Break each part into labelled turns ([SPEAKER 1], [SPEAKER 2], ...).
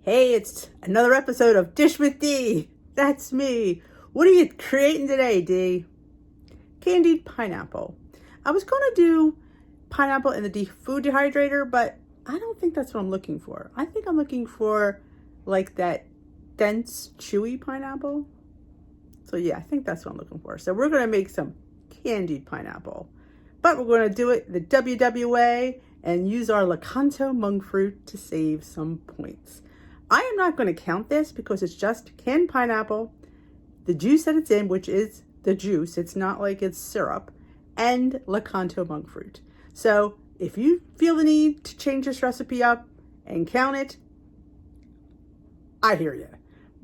[SPEAKER 1] Hey, it's another episode of Dish with D. That's me. What are you creating today, D? Candied pineapple. I was going to do pineapple in the food dehydrator, but I don't think that's what I'm looking for. I think I'm looking for like that dense, chewy pineapple. So yeah, I think that's what I'm looking for. So we're going to make some candied pineapple, but we're going to do it the WWA and use our Lakanto monk fruit to save some points. I am not going to count this because it's just canned pineapple, the juice that it's in, which is the juice. It's not like it's syrup, and Lakanto monk fruit. So if you feel the need to change this recipe up and count it, I hear you.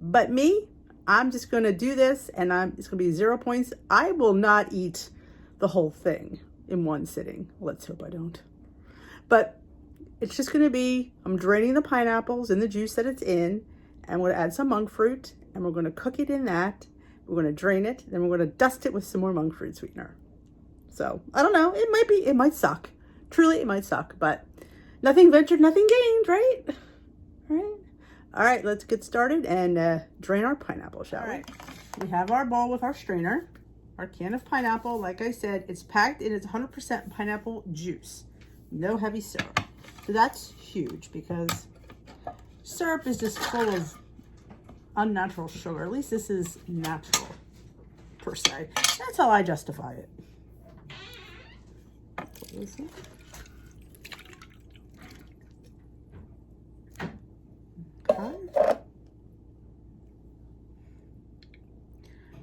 [SPEAKER 1] But me, I'm just going to do this and it's going to be 0 points. I will not eat the whole thing in one sitting. Let's hope I don't. But it's just going to be, I'm draining the pineapples in the juice that it's in, and we're going to add some monk fruit, and we're going to cook it in that. We're going to drain it, then we're going to dust it with some more monk fruit sweetener. So, I don't know. It might suck. Truly, it might suck, but nothing ventured, nothing gained, right? All right, let's get started and drain our pineapple, shall we? All right, we have our bowl with our strainer, our can of pineapple. Like I said, it's packed in its 100% pineapple juice. No heavy syrup. So that's huge because syrup is just full of unnatural sugar. At least this is natural, per se. That's how I justify it. Okay.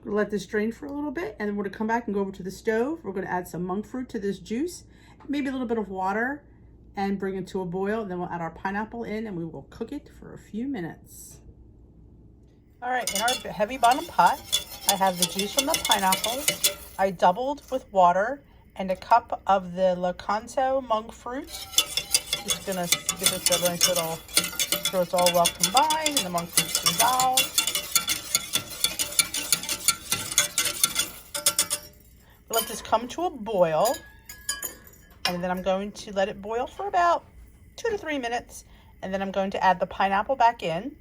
[SPEAKER 1] We'll let this drain for a little bit, and then we're going to come back and go over to the stove. We're going to add some monk fruit to this juice, maybe a little bit of water, and bring it to a boil. Then we'll add our pineapple in and we will cook it for a few minutes. All right, in our heavy bottom pot, I have the juice from the pineapple. I doubled with water and a cup of the Lakanto monk fruit. Just gonna give this a nice little, so it's all well combined and the monk fruit's dissolved. Let this come to a boil. And then I'm going to let it boil for about 2 to 3 minutes. And then I'm going to add the pineapple back in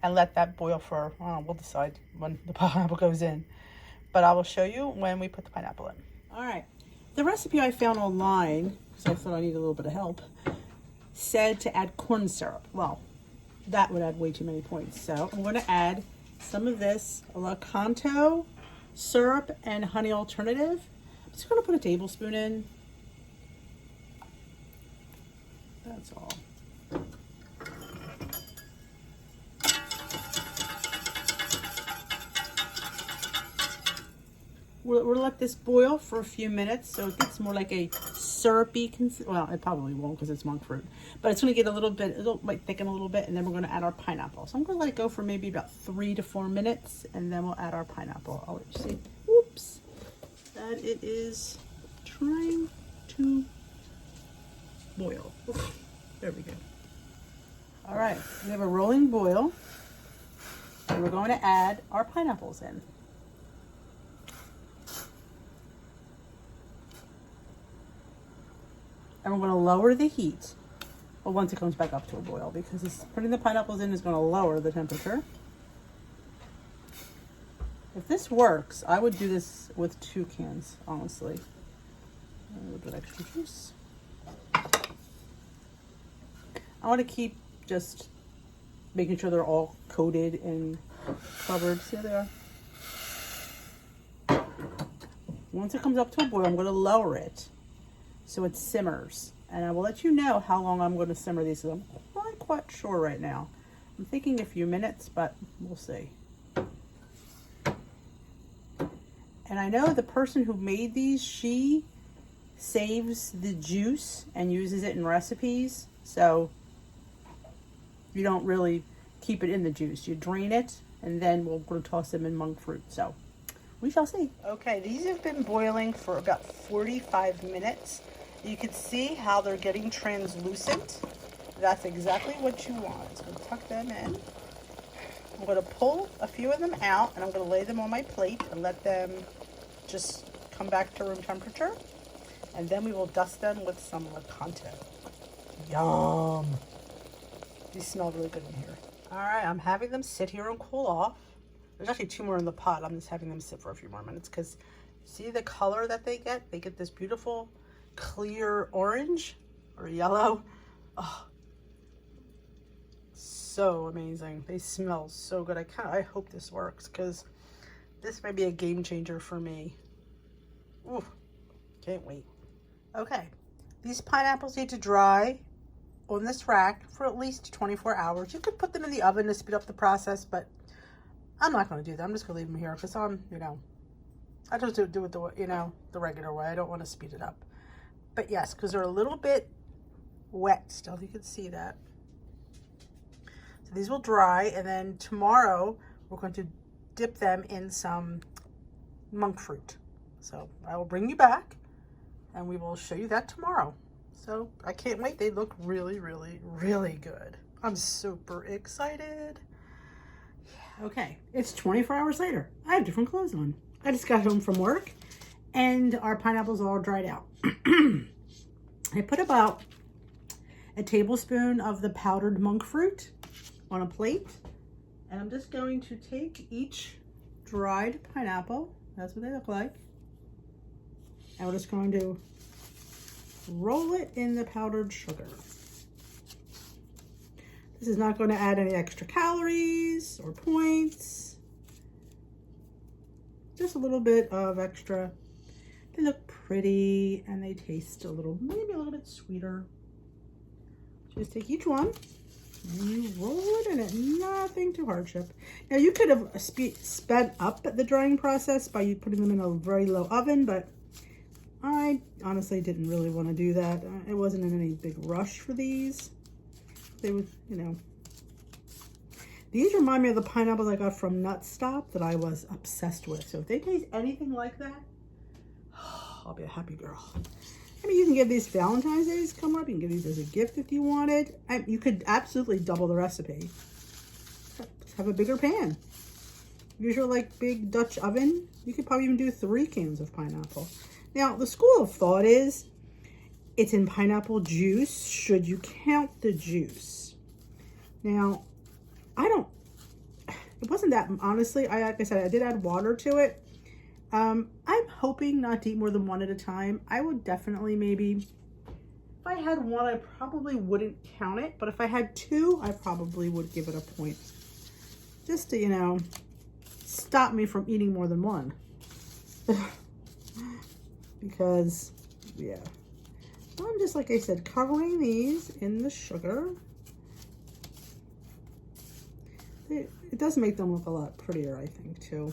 [SPEAKER 1] and let that boil for, we'll decide when the pineapple goes in. But I will show you when we put the pineapple in. All right. The recipe I found online, because I thought I needed a little bit of help, said to add corn syrup. Well, that would add way too many points. So I'm going to add some of this Lakanto syrup and honey alternative. I'm just going to put a tablespoon in. That's all. We'll let this boil for a few minutes so it gets more like a syrupy well, it probably won't because it's monk fruit, but it's going to get a little bit, it might thicken a little bit, and then we're going to add our pineapple. So I'm going to let it go for maybe about 3 to 4 minutes, and then we'll add our pineapple. I'll let you see. Oops, that it is trying to boil. There we go. All right, we have a rolling boil, and we're going to add our pineapples in. And we're going to lower the heat, well, once it comes back up to a boil, because putting the pineapples in is going to lower the temperature. If this works, I would do this with 2 cans, honestly. A little bit extra juice. I want to keep just making sure they're all coated and covered. See how they are? Once it comes up to a boil, I'm going to lower it so it simmers. And I will let you know how long I'm going to simmer these. I'm not quite sure right now. I'm thinking a few minutes, but we'll see. And I know the person who made these, she saves the juice and uses it in recipes. So you don't really keep it in the juice. You drain it, and then we're going to toss them in monk fruit. So we shall see. Okay, these have been boiling for about 45 minutes. You can see how they're getting translucent. That's exactly what you want. So tuck them in. I'm going to pull a few of them out, and I'm going to lay them on my plate and let them just come back to room temperature. And then we will dust them with some Lakanto. Yum! These smell really good in here. All right, I'm having them sit here and cool off. There's actually 2 more in the pot. I'm just having them sit for a few more minutes because see the color that they get? They get this beautiful clear orange or yellow. Oh, so amazing. They smell so good. I hope this works because this might be a game changer for me. Ooh, can't wait. Okay, these pineapples need to dry on this rack for at least 24 hours. You could put them in the oven to speed up the process, but I'm not going to do that. I'm just going to leave them here because I just do it the, the regular way. I don't want to speed it up. But yes, because they're a little bit wet still. You can see that. So these will dry, and then tomorrow we're going to dip them in some monk fruit. So I will bring you back and we will show you that tomorrow. So I can't wait. They look really, really, really good. I'm super excited. Yeah, okay, it's 24 hours later. I have different clothes on. I just got home from work and our pineapples are all dried out. I put about a tablespoon of the powdered monk fruit on a plate, and I'm just going to take each dried pineapple, that's what they look like, and we're just going to roll it in the powdered sugar. This is not going to add any extra calories or points, just a little bit of extra. They look pretty and they taste maybe a little bit sweeter. Just take each one and you roll it in it, nothing too hardship. Now you could have sped up the drying process by putting them in a very low oven, but I honestly didn't really want to do that. I wasn't in any big rush for these. They would, These remind me of the pineapples I got from Nut Stop that I was obsessed with. So if they taste anything like that, I'll be a happy girl. I mean, you can give these Valentine's Days come up. You can give these as a gift if you wanted. You could absolutely double the recipe. Just have a bigger pan. Use your big Dutch oven. You could probably even do 3 cans of pineapple. Now, the school of thought is it's in pineapple juice. Should you count the juice? Now, it wasn't that, honestly, like I said, I did add water to it. I'm hoping not to eat more than 1 at a time. I would definitely if I had 1, I probably wouldn't count it. But if I had 2, I probably would give it a point. Just to, stop me from eating more than 1. Because, yeah. I'm just, like I said, covering these in the sugar. It does make them look a lot prettier, I think, too.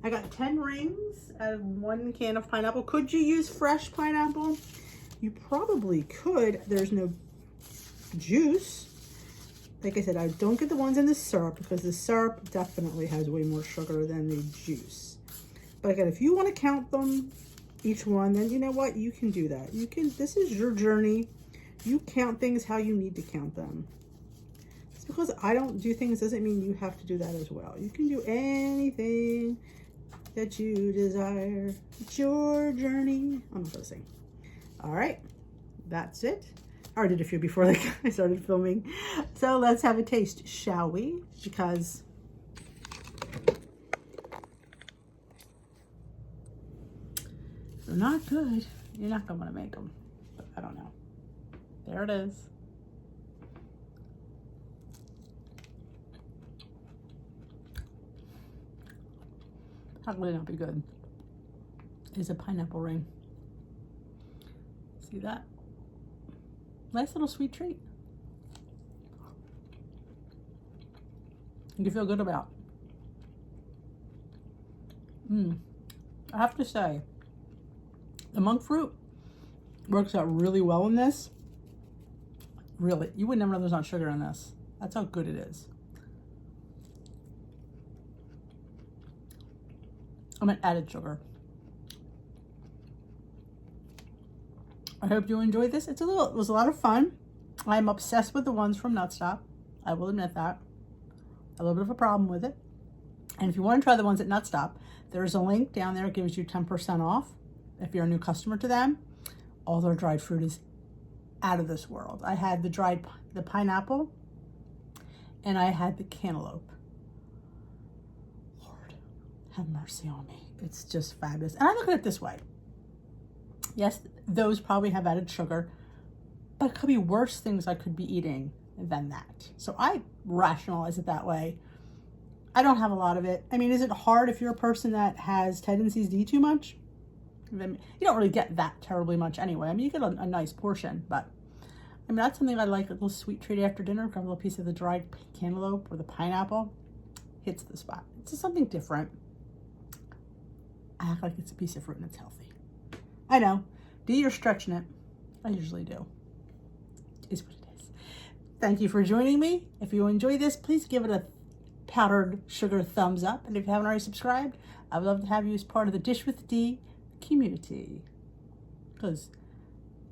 [SPEAKER 1] I got 10 rings out of 1 can of pineapple. Could you use fresh pineapple? You probably could. There's no juice. Like I said, I don't get the ones in the syrup because the syrup definitely has way more sugar than the juice. But again, if you want to count them, each one, then you know what? You can do that. This is your journey. You count things how you need to count them. Just because I don't do things doesn't mean you have to do that as well. You can do anything that you desire. It's your journey. I'm not gonna sing. All right, that's it. I already did a few before I started filming. So let's have a taste, shall we? Because if they're not good, you're not gonna want to make them. But I don't know. There it is. How could it not be good? It's a pineapple ring. See that? Nice little sweet treat. You feel good about. I have to say, the monk fruit works out really well in this. Really, you would never know there's not sugar in this. That's how good it is. I meant added sugar. I hope you enjoyed this. It was a lot of fun. I'm obsessed with the ones from Nut Stop. I will admit that. A little bit of a problem with it. And if you want to try the ones at Nut Stop, there's a link down there. It gives you 10% off if you're a new customer to them. All their dried fruit is out of this world. I had the pineapple and I had the cantaloupe. Lord, have mercy on me. It's just fabulous. And I look at it this way. Yes, those probably have added sugar, but it could be worse things I could be eating than that. So I rationalize it that way. I don't have a lot of it. I mean, is it hard if you're a person that has tendencies to eat too much? You don't really get that terribly much anyway. I mean, you get a nice portion, but I mean, that's something I like, a little sweet treat after dinner. Grab a little piece of the dried cantaloupe or the pineapple. Hits the spot. It's just something different. I act like it's a piece of fruit and it's healthy. I know. D, you're stretching it. I usually do. It is what it is. Thank you for joining me. If you enjoy this, please give it a powdered sugar thumbs up. And if you haven't already subscribed, I would love to have you as part of the Dish with D community. Because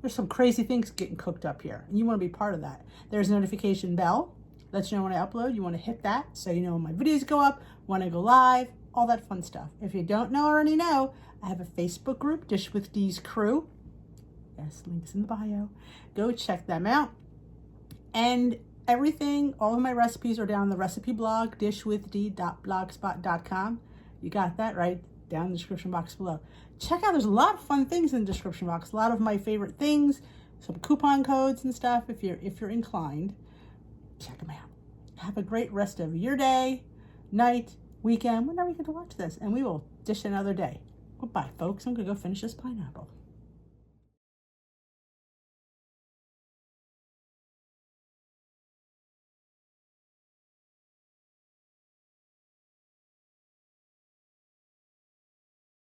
[SPEAKER 1] there's some crazy things getting cooked up here, and you want to be part of that. There's a notification bell. Lets you know when I upload. You want to hit that so you know when my videos go up, when I go live, all that fun stuff. If you don't know or already know, I have a Facebook group, Dish with D's Crew. Yes, links in the bio. Go check them out. And everything, all of my recipes are down on the recipe blog, dishwithd.blogspot.com. You got that right? Down in the description box below. Check out, there's a lot of fun things in the description box. A lot of my favorite things, some coupon codes and stuff. If you're inclined, check them out. Have a great rest of your day, night, weekend, whenever you get to watch this. And we will dish another day. Goodbye, folks. I'm going to go finish this pineapple.